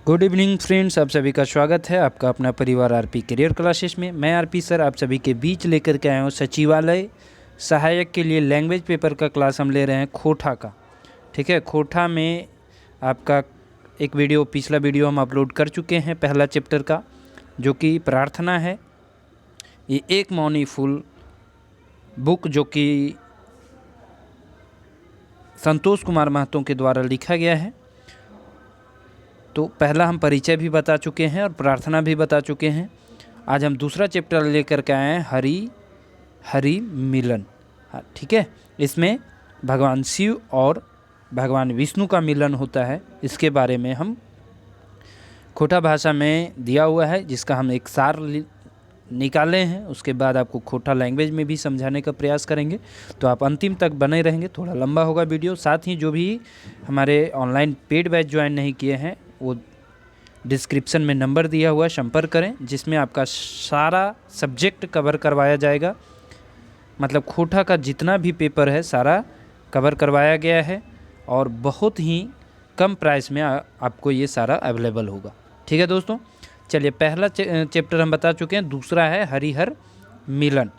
Good evening friends, आप सभी का स्वागत है आपका अपना परिवार आरपी करियर क्लासेस में। मैं आरपी सर आप सभी के बीच लेकर के आया हूँ सचिवालय सहायक के लिए लैंग्वेज पेपर का क्लास हम ले रहे हैं खोटा का। ठीक है, खोटा में आपका एक वीडियो, पिछला वीडियो हम अपलोड कर चुके हैं पहला चैप्टर का, जो कि प्रार्थना है। ये एक मौनी फूल बुक जो कि संतोष कुमार महतो के द्वारा लिखा गया है। तो पहला हम परिचय भी बता चुके हैं और प्रार्थना भी बता चुके हैं। आज हम दूसरा चैप्टर लेकर के आए हैं हरि मिलन। हाँ, ठीक है, इसमें भगवान शिव और भगवान विष्णु का मिलन होता है। इसके बारे में हम खोटा भाषा में दिया हुआ है, जिसका हम एक सार निकाले हैं। उसके बाद आपको खोटा लैंग्वेज में भी समझाने का प्रयास करेंगे, तो आप अंतिम तक बने रहेंगे। थोड़ा लंबा होगा वीडियो। साथ ही जो भी हमारे ऑनलाइन पेड बैच ज्वाइन नहीं किए हैं, वो डिस्क्रिप्शन में नंबर दिया हुआ है, संपर्क करें, जिसमें आपका सारा सब्जेक्ट कवर करवाया जाएगा। मतलब खोटा का जितना भी पेपर है सारा कवर करवाया गया है और बहुत ही कम प्राइस में आपको ये सारा अवेलेबल होगा। ठीक है दोस्तों, चलिए पहला चैप्टर हम बता चुके हैं। दूसरा है हरिहर मिलन।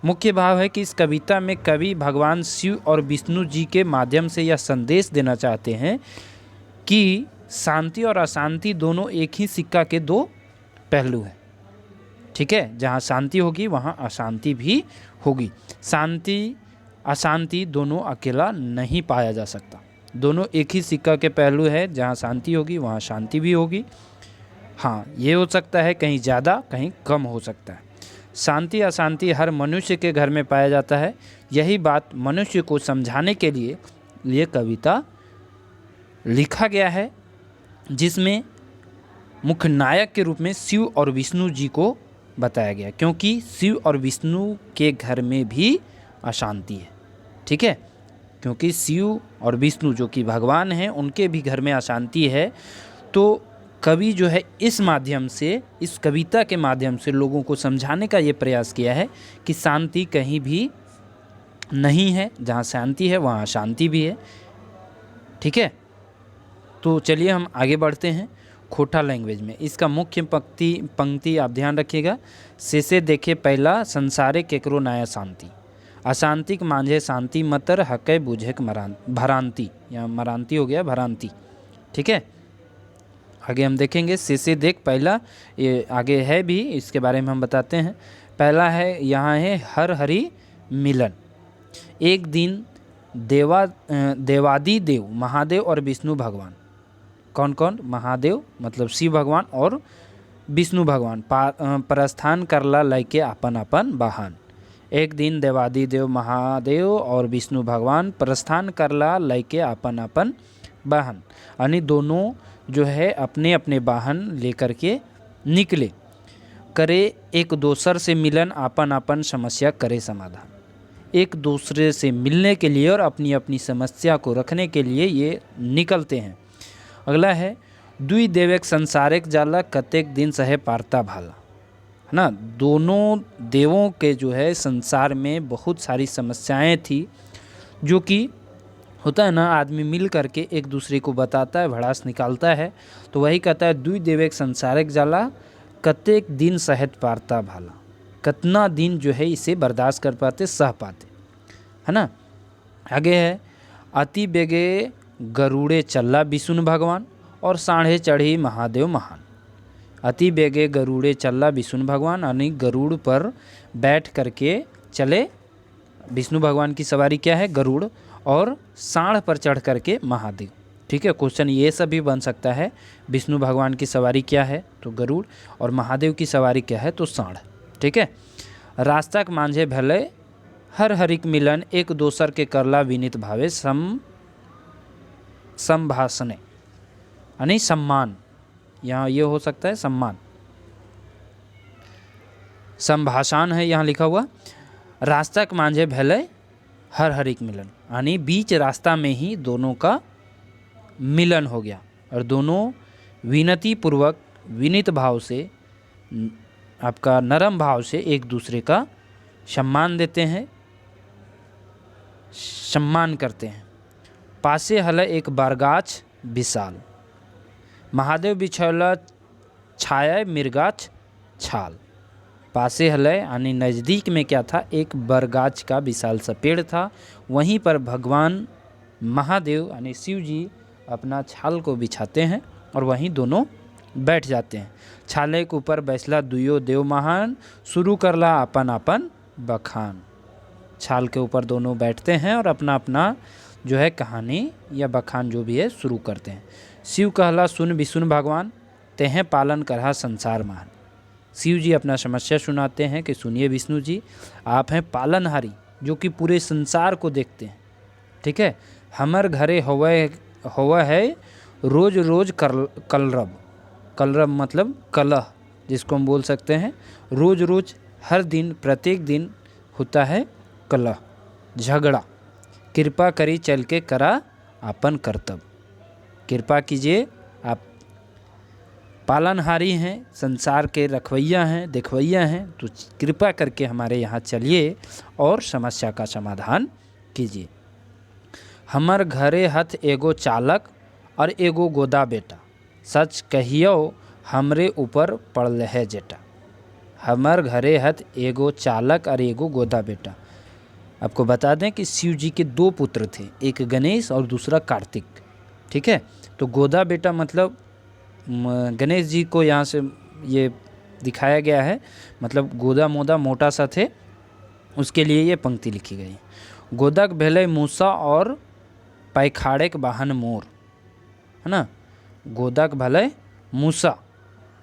मुख्य भाव है कि इस कविता में कवि भगवान शिव और विष्णु जी के माध्यम से यह संदेश देना चाहते हैं कि शांति और अशांति दोनों एक ही सिक्का के दो पहलू हैं। ठीक है, जहाँ शांति होगी वहाँ अशांति भी होगी। शांति अशांति दोनों अकेला नहीं पाया जा सकता। दोनों एक ही सिक्का के पहलू है। जहाँ शांति होगी वहाँ शांति भी होगी। हाँ, ये हो सकता है कहीं ज़्यादा कहीं कम हो सकता है। शांति अशांति हर मनुष्य के घर में पाया जाता है। यही बात मनुष्य को समझाने के लिए ये कविता लिखा गया है, जिसमें मुख्य नायक के रूप में शिव और विष्णु जी को बताया गया, क्योंकि शिव और विष्णु के घर में भी अशांति है। ठीक है, क्योंकि शिव और विष्णु जो कि भगवान हैं, उनके भी घर में अशांति है। तो कवि जो है इस माध्यम से, इस कविता के माध्यम से लोगों को समझाने का ये प्रयास किया है कि शांति कहीं भी नहीं है। जहाँ शांति है वहाँ अशांति भी है। ठीक है, तो चलिए हम आगे बढ़ते हैं खोटा लैंग्वेज में। इसका मुख्य पंक्ति आप ध्यान रखिएगा। से देखे पहला संसारे केकरो नया शांति, अशांतिक मांझे शांति मतर हकै बुझेक भरांति। यहाँ मरांति हो गया भरांति। ठीक है, आगे हम देखेंगे। से देख पहला, ये आगे है भी, इसके बारे में हम बताते हैं। पहला है, यहाँ है हरि मिलन। एक दिन देवादि देव महादेव और विष्णु भगवान, कौन कौन? महादेव मतलब शिव भगवान और विष्णु भगवान प्रस्थान करला लैके आपन आपन वाहन। एक दिन देवादि देव महादेव और विष्णु भगवान प्रस्थान करला लैके आपन आपन वाहन, यानी दोनों जो है अपने अपने वाहन लेकर के निकले। करे एक दूसर से मिलन, आपन आपन समस्या करे समाधान। एक दूसरे से मिलने के लिए और अपनी अपनी समस्या को रखने के लिए ये निकलते हैं। अगला है, दुई देवेक संसारिक जाला कतेक दिन सहे पारता भाला। है ना, दोनों देवों के जो है संसार में बहुत सारी समस्याएं थी, जो कि होता है ना, आदमी मिल करके एक दूसरे को बताता है, भड़ास निकालता है। तो वही कहता है, दुई देवेक संसारिक जाला कतेक दिन सहत पारता भाला। कितना दिन जो है इसे बर्दाश्त कर पाते, सह पाते, है ना। आगे है, अति बेगे गरुड़े चल्ला विष्णु भगवान और साढ़े चढ़ी महादेव महान। अति बेगे गरुड़े चल्ला विष्णु भगवान, यानी गरुड़ पर बैठ करके चले। विष्णु भगवान की सवारी क्या है? गरुड़। और सांड पर चढ़ करके महादेव। ठीक है, क्वेश्चन ये सब भी बन सकता है। विष्णु भगवान की सवारी क्या है? तो गरुड़। और महादेव की सवारी क्या है? तो सांड। ठीक है, रास्ता के मांझे भले हर हरिक मिलन, एक दोसर के करला विनित भावे संभाषणे, यानी सम्मान। यहाँ ये हो सकता है सम्मान, संभाषण है यहाँ लिखा हुआ। रास्ता के मांझे भले हर हरिक मिलन, यानी बीच रास्ता में ही दोनों का मिलन हो गया और दोनों विनती पूर्वक, विनीत भाव से, आपका नरम भाव से एक दूसरे का सम्मान देते हैं, सम्मान करते हैं। पासे हल एक बारगाछ विशाल, महादेव बिछौला छाया मिर्गाछ छाल। पासे हलय यानी नज़दीक में क्या था, एक बरगाछ का विशाल सा पेड़ था। वहीं पर भगवान महादेव यानी शिव जी अपना छाल को बिछाते हैं और वहीं दोनों बैठ जाते हैं। छाले के ऊपर बैसला दुयो देव महान, शुरू करला अपन अपन बखान। छाल के ऊपर दोनों बैठते हैं और अपना अपना जो है कहानी या बखान जो भी है शुरू करते हैं। शिव कहला सुन विष्णु भगवान, तेहें पालन करहा संसार महान। शिव जी अपना समस्या सुनाते हैं कि सुनिए विष्णु जी, आप हैं पालनहारी जो कि पूरे संसार को देखते हैं। ठीक है, हमर घरे होवा है रोज रोज कलरब। कलरब मतलब कलह, जिसको हम बोल सकते हैं रोज रोज, हर दिन, प्रत्येक दिन होता है कलह, झगड़ा। कृपा करी चल के करा अपन कर्तव्य। कृपा कीजिए, आप पालनहारी हैं, संसार के रखवैया हैं, देखवैया हैं, तो कृपा करके हमारे यहाँ चलिए और समस्या का समाधान कीजिए। हमर घरे हथ एगो चालक और एगो गोदा बेटा, सच कहियो हमरे ऊपर पड़ल है जेटा। हमर घरे हथ एगो चालक और एगो गोदा बेटा। आपको बता दें कि शिव जी के 2 पुत्र थे, एक गणेश और दूसरा कार्तिक। ठीक है, तो गोदा बेटा मतलब गणेश जी को यहाँ से ये दिखाया गया है, मतलब गोदा मोदा मोटा सा थे, उसके लिए ये पंक्ति लिखी गई। गोदक भेले मूसा और पैखाड़े के वाहन मोर, है ना। गोदक भले मूसा,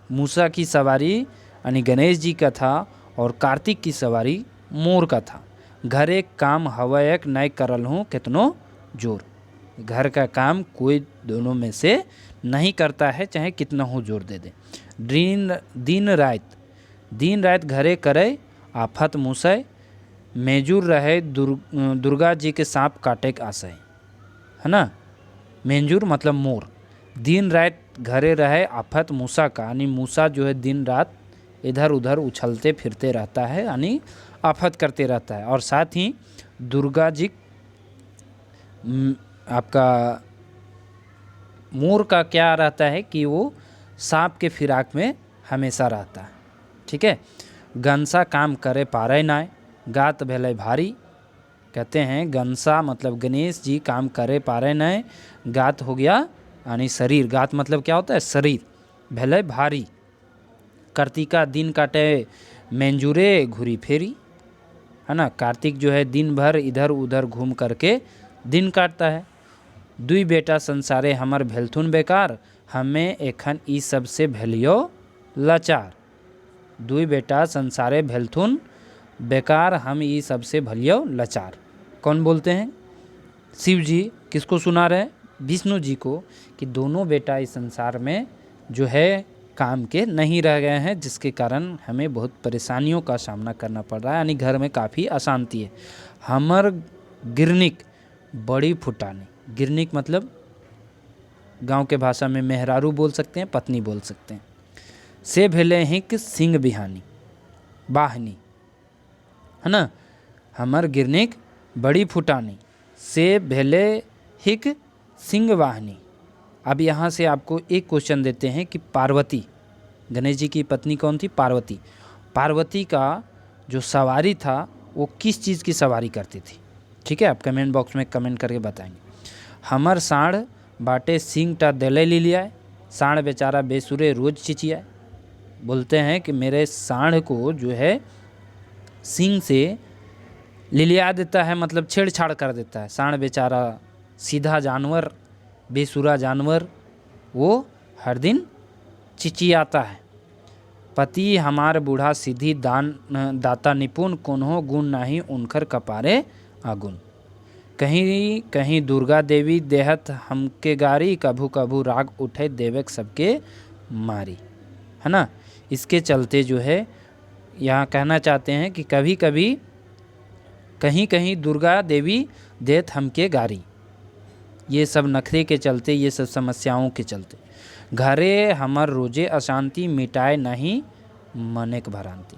मूसा की सवारी यानी गणेश जी का था और कार्तिक की सवारी मोर का था। घरे काम हवयक नय करल हूँ कितनो जोर। घर का काम कोई दोनों में से नहीं करता है, चाहे कितना हो जोर दे दे। दिन रात घरे करे आफत मूसय, मेजूर रहे दुर्गा जी के सांप काटे के आशय, है ना। मेंजूर मतलब मोर। दिन रात घरे रहे आफत मूसा का, यानी मूसा जो है दिन रात इधर उधर उछलते फिरते रहता है, यानी आफत करते रहता है। और साथ ही दुर्गा जी आपका मोर का क्या रहता है कि वो सांप के फिराक में हमेशा रहता है। ठीक है, गंसा काम करे पारे नाय, गात भेले भारी। कहते हैं गंसा मतलब गणेश जी काम करे पारे नाय, गात हो गया यानी शरीर, गात मतलब क्या होता है शरीर, भेले भारी। कार्तिका दिन काटे मेंजूरे घुरी फेरी, है ना। कार्तिक जो है दिन भर इधर उधर घूम करके दिन काटता है। दुई बेटा संसारे हमर भेलथुन बेकार, हमें एखन ई सब से भेलियो लाचार। दुई बेटा संसारे भेलथुन बेकार, हम ई सब से भलियो लाचार। कौन बोलते हैं? शिव जी। किसको सुना रहे हैं? विष्णु जी को, कि दोनों बेटा इस संसार में जो है काम के नहीं रह गए हैं, जिसके कारण हमें बहुत परेशानियों का सामना करना पड़ रहा है, यानी घर में काफ़ी अशांति है। हमर गिरनिक बड़ी फुटानी, गिरनिक मतलब गांव के भाषा में मेहरारू बोल सकते हैं, पत्नी बोल सकते हैं। से भेले हिक सिंह बिहानी, बाहनी, है ना। हमर गिरनिक बड़ी फुटानी, से भेले हिक सिंह वाहनी। अब यहाँ से आपको एक क्वेश्चन देते हैं कि पार्वती, गणेश जी की पत्नी कौन थी? पार्वती। पार्वती का जो सवारी था वो किस चीज़ की सवारी करती थी? ठीक है, आप कमेंट बॉक्स में कमेंट करके बताएंगे। हमर साढ़ बाटे सिंह टा दले ले लिया, साढ़ बेचारा बेसुरे रोज चिचियाए। बोलते हैं कि मेरे साढ़ को जो है सिंह से लिलिया देता है, मतलब छेड़छाड़ कर देता है। साढ़ बेचारा सीधा जानवर, बेसुरा जानवर, वो हर दिन चिचियाता है। पति हमार बूढ़ा सीधी दाता निपुण, कोन्हो गुण नहीं उनकर कपारे आगुन। कहीं कहीं दुर्गा देवी देहत हमके गारी, कभू कभू राग उठे देवक सबके मारी, है ना। इसके चलते जो है यहाँ कहना चाहते हैं कि कभी कभी कहीं कहीं दुर्गा देवी देत हमके गारी, ये सब नखरे के चलते, ये सब समस्याओं के चलते। घरे हमर रोजे अशांति, मिटाए नहीं मनेक भरांति।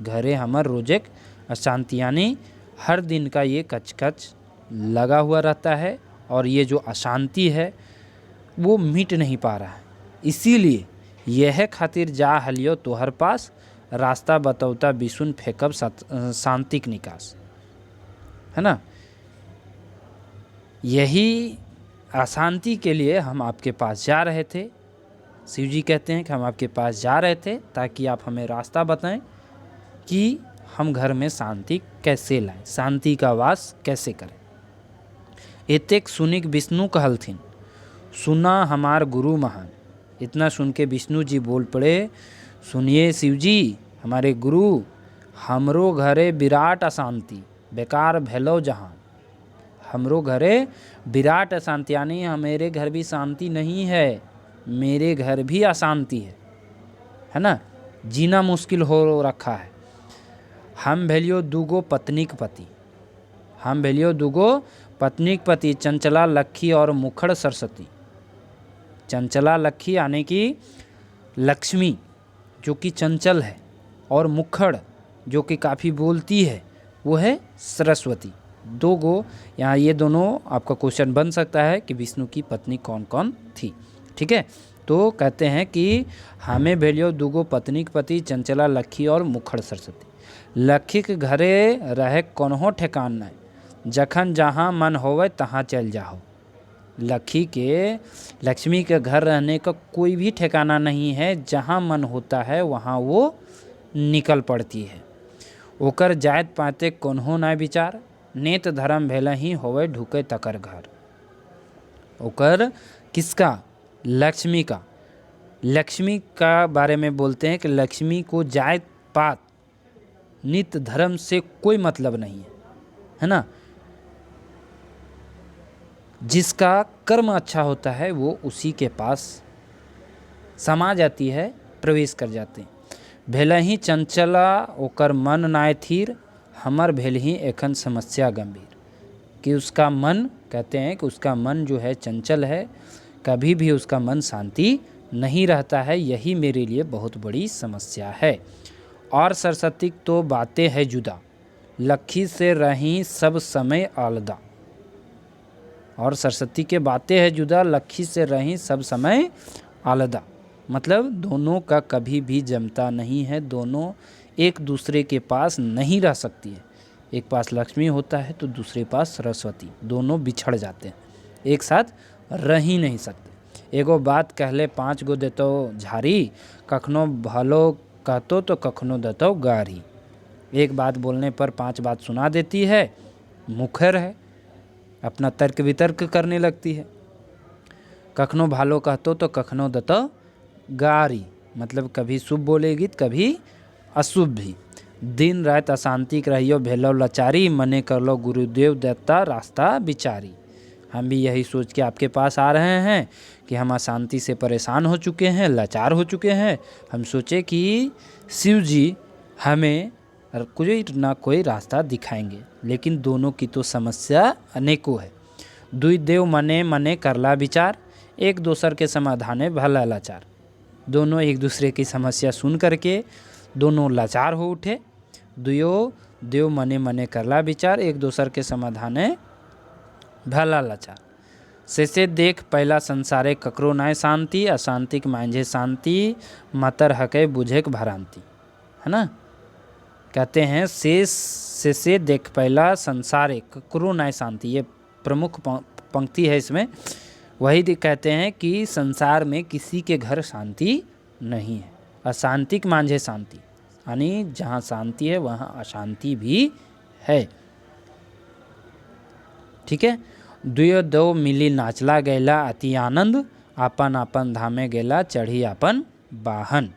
घरे हमर रोजे अशांति यानी हर दिन का ये कचकच लगा हुआ रहता है, और ये जो अशांति है वो मिट नहीं पा रहा है। इसीलिए यह खातिर जा हलियो तोहर पास, रास्ता बतौता बिसुन फेंकब शांतिक निकास, है ना। यही अशांति के लिए हम आपके पास जा रहे थे। शिव जी कहते हैं कि हम आपके पास जा रहे थे ताकि आप हमें रास्ता बताएं कि हम घर में शांति कैसे लाएं, शांति का वास कैसे करें। एतेक सुनिक विष्णु कहलथिन, सुना हमार गुरु महान। इतना सुन के विष्णु जी बोल पड़े, सुनिए शिव जी हमारे गुरु, हमरो घरे विराट अशांति, बेकार भेलो जहान। हमरो घरे विराट अशांति यानी मेरे घर भी शांति नहीं है, मेरे घर भी अशांति है ना, जीना मुश्किल हो रखा है। हम भेलियो दूगो पत्नीक पति, हम भेलियो दूगो पत्नीक पति, चंचला लक्खी और मुखड़ सरस्वती। चंचला लक्खी यानी कि लक्ष्मी जो कि चंचल है, और मुखड़ जो कि काफ़ी बोलती है, वो है सरस्वती। दो गो यहाँ ये दोनों आपका क्वेश्चन बन सकता है कि विष्णु की पत्नी कौन कौन थी। ठीक है, तो कहते हैं कि हमें भेलियो दूगो पत्नीक पति, चंचला लक्खी और मुखड़ सरस्वती। लक्खी के घरे रहे कोनहो ठेकान नहीं, जखन जहाँ मन होवे तहाँ चल जाओ। लक्खी के, लक्ष्मी के घर रहने का कोई भी ठिकाना नहीं है, जहाँ मन होता है वहाँ वो निकल पड़ती है। ओकर जायत पाते कोन्हो ना विचार, नेत धर्म भेल ही होवे ढुके तकर घर। ओकर किसका? लक्ष्मी का। लक्ष्मी का बारे में बोलते हैं कि लक्ष्मी को जायत पात नित धर्म से कोई मतलब नहीं है ना। जिसका कर्म अच्छा होता है वो उसी के पास समा जाती है, प्रवेश कर जाते हैं। भेल ही चंचला ओकर मन नाय थीर, हमर भेल ही एखन समस्या गंभीर। कि उसका मन, कहते हैं कि उसका मन जो है चंचल है, कभी भी उसका मन शांति नहीं रहता है, यही मेरे लिए बहुत बड़ी समस्या है। और सरस्वती तो बातें है जुदा, लक्खी से रही सब समय आलदा। और सरस्वती के बातें है जुदा, लक्खी से रही सब समय आलदा। मतलब दोनों का कभी भी जमता नहीं है, दोनों एक दूसरे के पास नहीं रह सकती है। एक पास लक्ष्मी होता है तो दूसरे पास सरस्वती, दोनों बिछड़ जाते हैं, एक साथ रह ही नहीं सकते। एगो बात कहले 5 गो देतो झारी, कखनो भलो कहतो तो कखनो देतो गारी। एक बात बोलने पर 5 बात सुना देती है, मुखर है, अपना तर्क वितर्क करने लगती है। कखनो भालो कहतो तो कखनो देतो गारी, मतलब कभी शुभ बोलेगी कभी अशुभ भी। दिन रात अशांतिक रहियो भेलो लाचारी, मने कर लो गुरुदेव देता रास्ता बिचारी। हम भी यही सोच के आपके पास आ रहे हैं कि हम अशांति से परेशान हो चुके हैं, लाचार हो चुके हैं। हम सोचे कि शिव जी हमें कोई ना कोई रास्ता दिखाएंगे, लेकिन दोनों की तो समस्या अनेकों है। दुई देव मने मने करला विचार, एक दूसर के समाधाने भला लाचार। दोनों एक दूसरे की समस्या सुन करके दोनों लाचार हो उठे। दुयो देव मने मने करला विचार, एक दूसर के समाधाने भला लाचार। से देख पहला संसारे ककरो नाय शांति, अशांतिक मांझे शांति, मतर हके बुझेक भरांति, है ना। कहते हैं से देख पहला संसारे ककरो नाय शांति, ये प्रमुख पंक्ति है इसमें। वही कहते हैं कि संसार में किसी के घर शांति नहीं है। अशांतिक मांझे शांति, यानी जहाँ शांति है वहाँ अशांति भी है। ठीक है। दुयो दो मिली नाचला गैला अति आनंद, आपन आपन धामे गेला चढ़ी आपन वाहन।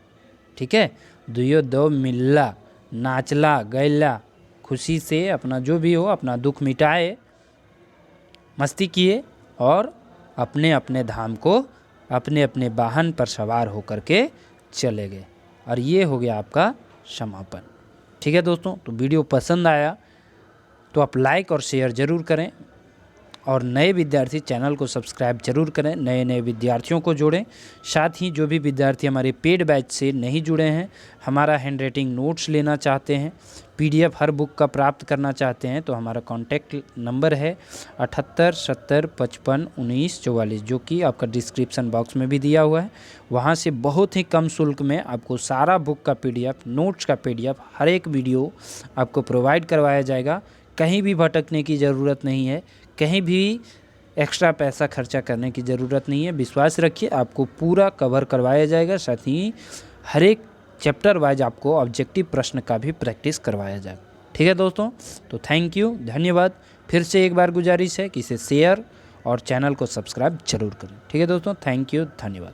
ठीक है। दुयो दो मिलला, नाचला गैला, खुशी से अपना जो भी हो अपना दुख मिटाए, मस्ती किए और अपने अपने धाम को अपने अपने वाहन पर सवार होकर के चले गए। और ये हो गया आपका समापन। ठीक है दोस्तों, तो वीडियो पसंद आया तो आप लाइक और शेयर ज़रूर करें। और नए विद्यार्थी चैनल को सब्सक्राइब जरूर करें, नए नए विद्यार्थियों को जोड़ें। साथ ही जो भी विद्यार्थी हमारे पेड बैच से नहीं जुड़े हैं, हमारा हैंड राइटिंग नोट्स लेना चाहते हैं, PDF हर बुक का प्राप्त करना चाहते हैं, तो हमारा कॉन्टैक्ट नंबर है 78 70 55 19 44, जो कि आपका डिस्क्रिप्शन बॉक्स में भी दिया हुआ है। वहाँ से बहुत ही कम शुल्क में आपको सारा बुक का PDF, नोट्स का PDF, हर एक वीडियो आपको प्रोवाइड करवाया जाएगा। कहीं भी भटकने की ज़रूरत नहीं है, कहीं भी एक्स्ट्रा पैसा खर्चा करने की ज़रूरत नहीं है। विश्वास रखिए, आपको पूरा कवर करवाया जाएगा। साथ ही हर एक चैप्टर वाइज आपको ऑब्जेक्टिव प्रश्न का भी प्रैक्टिस करवाया जाएगा। ठीक है दोस्तों, तो थैंक यू, धन्यवाद। फिर से एक बार गुजारिश है कि इसे शेयर और चैनल को सब्सक्राइब जरूर करें। ठीक है दोस्तों, थैंक यू, धन्यवाद।